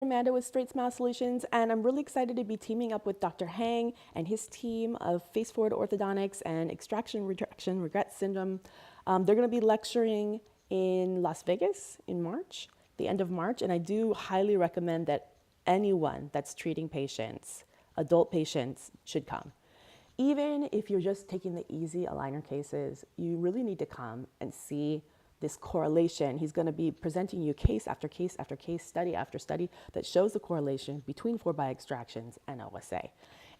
Amanda with StraightSmile Solutions, and I'm really excited to be teaming up with Dr. Hang and his team of Face-Forward Orthodontics and Extraction, Retraction, Regret Syndrome. They're going to be lecturing in Las Vegas in March, the end of March, and I do highly recommend that anyone that's treating patients, adult patients, should come. Even if you're just taking the easy aligner cases, you really need to come and see this correlation. He's going to be presenting you case after case after case, study after study that shows the correlation between 4x extractions and OSA.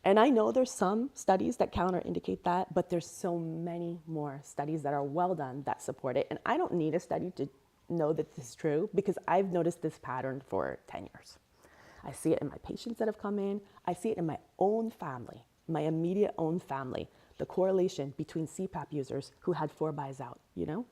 And I know there's some studies that counter-indicate that, but there's so many more studies that are well done that support it. And I don't need a study to know that this is true because I've noticed this pattern for 10 years. I see it in my patients that have come in. I see it in my own family, my immediate own family, the correlation between CPAP users who had 4x out, you know?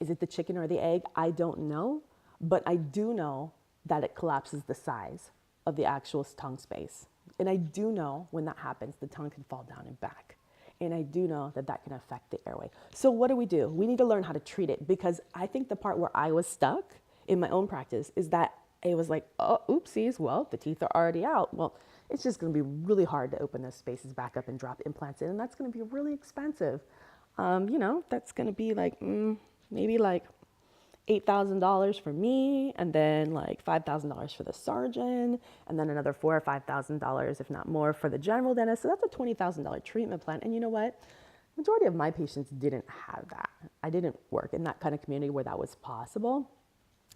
Is it the chicken or the egg? I don't know, but I do know that it collapses the size of the actual tongue space. And I do know when that happens, the tongue can fall down and back. And I do know that that can affect the airway. So what do? We need to learn how to treat it, because I think the part where I was stuck in my own practice is that it was like, oh, oopsies, well, the teeth are already out. Well, it's just going to be really hard to open those spaces back up and drop implants in, and that's going to be really expensive. That's going to be like maybe like $8,000 for me, and then like $5,000 for the surgeon, and then another $4,000 or $5,000, if not more, for the general dentist. So that's a $20,000 treatment plan. And you know what? Majority of my patients didn't have that. I didn't work in that kind of community where that was possible.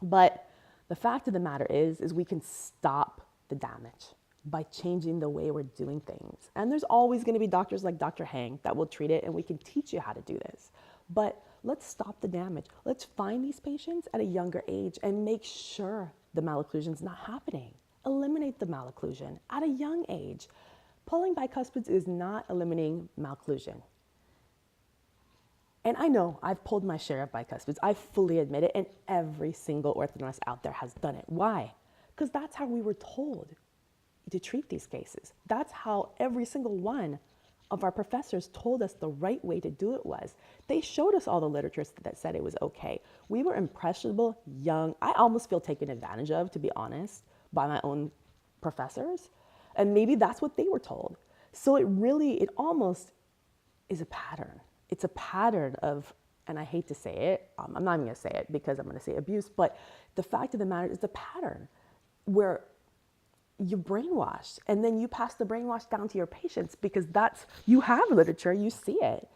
But the fact of the matter is we can stop the damage by changing the way we're doing things. And there's always going to be doctors like Dr. Hang that will treat it, and we can teach you how to do this. But let's stop the damage. Let's find these patients at a younger age and make sure the malocclusion is not happening. Eliminate the malocclusion at a young age. Pulling bicuspids is not eliminating malocclusion. And I know I've pulled my share of bicuspids. I fully admit it, and every single orthodontist out there has done it. Why? Because that's how we were told to treat these cases. That's how every single one of our professors told us the right way to do it was. They showed us all the literature that said it was okay. We were impressionable, young. I almost feel taken advantage of, to be honest, by my own professors. And maybe that's what they were told. So it almost is a pattern. It's a pattern of, and I hate to say it, I'm not even gonna say it because I'm gonna say abuse, but the fact of the matter is the pattern where you brainwash, and then you pass the brainwash down to your patients because you have literature, you see it,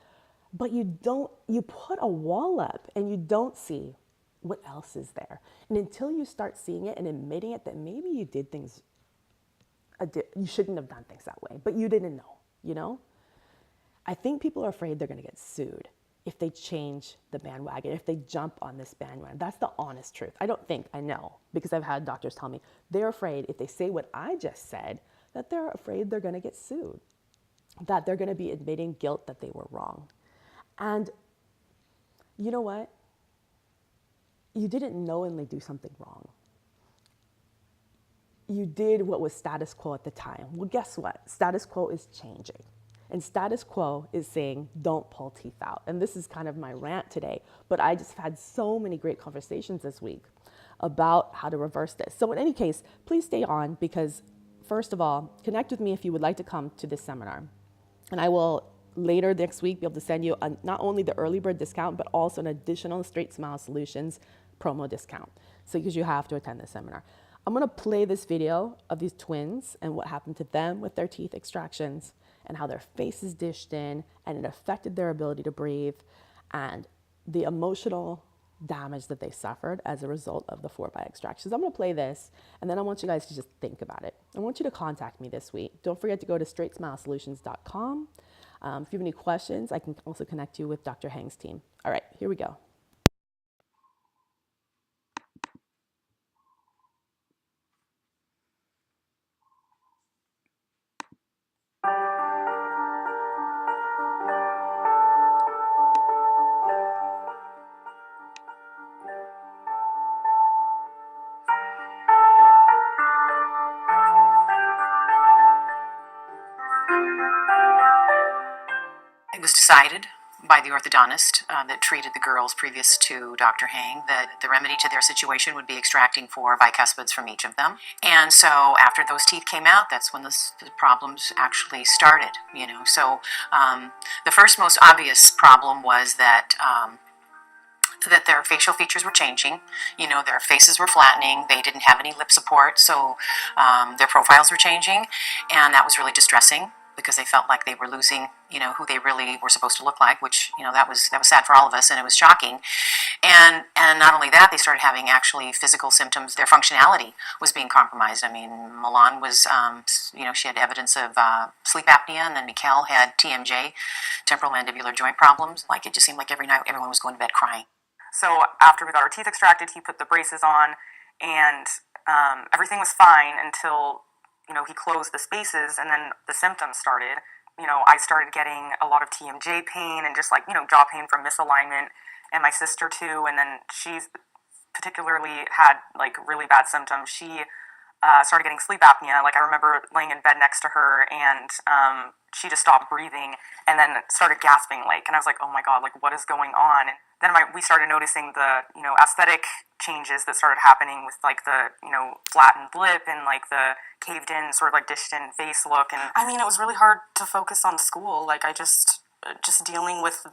but you put a wall up and you don't see what else is there. And until you start seeing it and admitting it, that maybe you did things, you shouldn't have done things that way, but you didn't know, you know? I think people are afraid they're gonna get sued if they change the bandwagon, if they jump on this bandwagon. That's the honest truth. I know, because I've had doctors tell me, they're afraid if they say what I just said, that they're afraid they're gonna get sued, that they're gonna be admitting guilt that they were wrong. And you know what? You didn't knowingly do something wrong. You did what was status quo at the time. Well, guess what? Status quo is changing. And status quo is saying, don't pull teeth out. And this is kind of my rant today, but I just had so many great conversations this week about how to reverse this. So in any case, please stay on, because first of all, connect with me if you would like to come to this seminar. And I will later next week be able to send you not only the early bird discount, but also an additional StraightSmile Solutions promo discount. So because you have to attend this seminar. I'm gonna play this video of these twins and what happened to them with their teeth extractions, and how their faces dished in, and it affected their ability to breathe, and the emotional damage that they suffered as a result of the 4x extractions. I'm gonna play this, and then I want you guys to just think about it. I want you to contact me this week. Don't forget to go to StraightSmileSolutions.com. If you have any questions, I can also connect you with Dr. Hang's team. All right, here we go. It was decided by the orthodontist that treated the girls previous to Dr. Hang that the remedy to their situation would be extracting 4 bicuspids from each of them. And so after those teeth came out, that's when the problems actually started, you know. So the first most obvious problem was that their facial features were changing. You know, their faces were flattening. They didn't have any lip support, so their profiles were changing, and that was really distressing because they felt like they were losing, you know, who they really were supposed to look like, which, you know, that was sad for all of us, and it was shocking. And not only that, they started having actually physical symptoms. Their functionality was being compromised. I mean, Milan was, you know, she had evidence of sleep apnea, and then Mikkel had TMJ, temporal mandibular joint problems. Like, it just seemed like every night everyone was going to bed crying. So after we got our teeth extracted, he put the braces on, and everything was fine until, you know, he closed the spaces, and then the symptoms started. You know, I started getting a lot of TMJ pain and just, like, you know, jaw pain from misalignment, and my sister too, and then she's particularly had, like, really bad symptoms. She started getting sleep apnea. Like, I remember laying in bed next to her, and she just stopped breathing and then started gasping, like, and I was like, oh my God, like, what is going on? And then we started noticing the, you know, aesthetic changes that started happening with, like, the, you know, flattened lip and, like, the caved in, sort of like dished in face look. And I mean, it was really hard to focus on school. Like, I just dealing with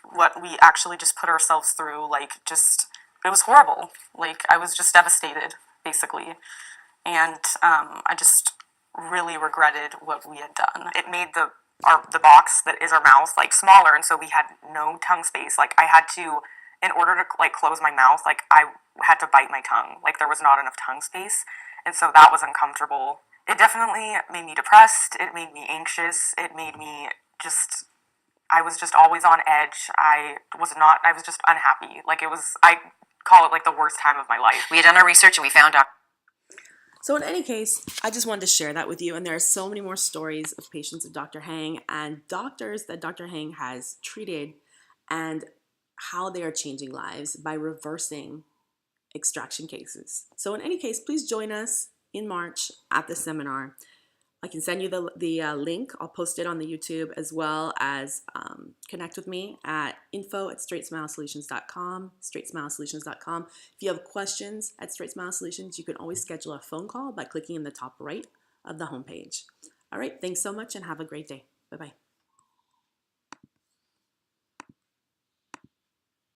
what we actually just put ourselves through, like, just, it was horrible. Like, I was just devastated, basically. And I just really regretted what we had done. It made the box that is our mouth, like, smaller, and so we had no tongue space. Like, I had to, in order to, like, close my mouth, like, I had to bite my tongue. Like, there was not enough tongue space, and so that was uncomfortable. It definitely made me depressed. It made me anxious. It made me just, I was just always on edge. I was just unhappy. Like, it was, I call it, like, the worst time of my life. We had done our research and we found out. So in any case, I just wanted to share that with you. And there are so many more stories of patients of Dr. Hang and doctors that Dr. Hang has treated and how they are changing lives by reversing extraction cases. So in any case, please join us in March at the seminar. I can send you the link. I'll post it on the YouTube, as well as connect with me at info@straightsmilesolutions.com, straightsmilesolutions.com. If you have questions at StraightSmile Solutions, you can always schedule a phone call by clicking in the top right of the homepage. All right, thanks so much and have a great day. Bye-bye.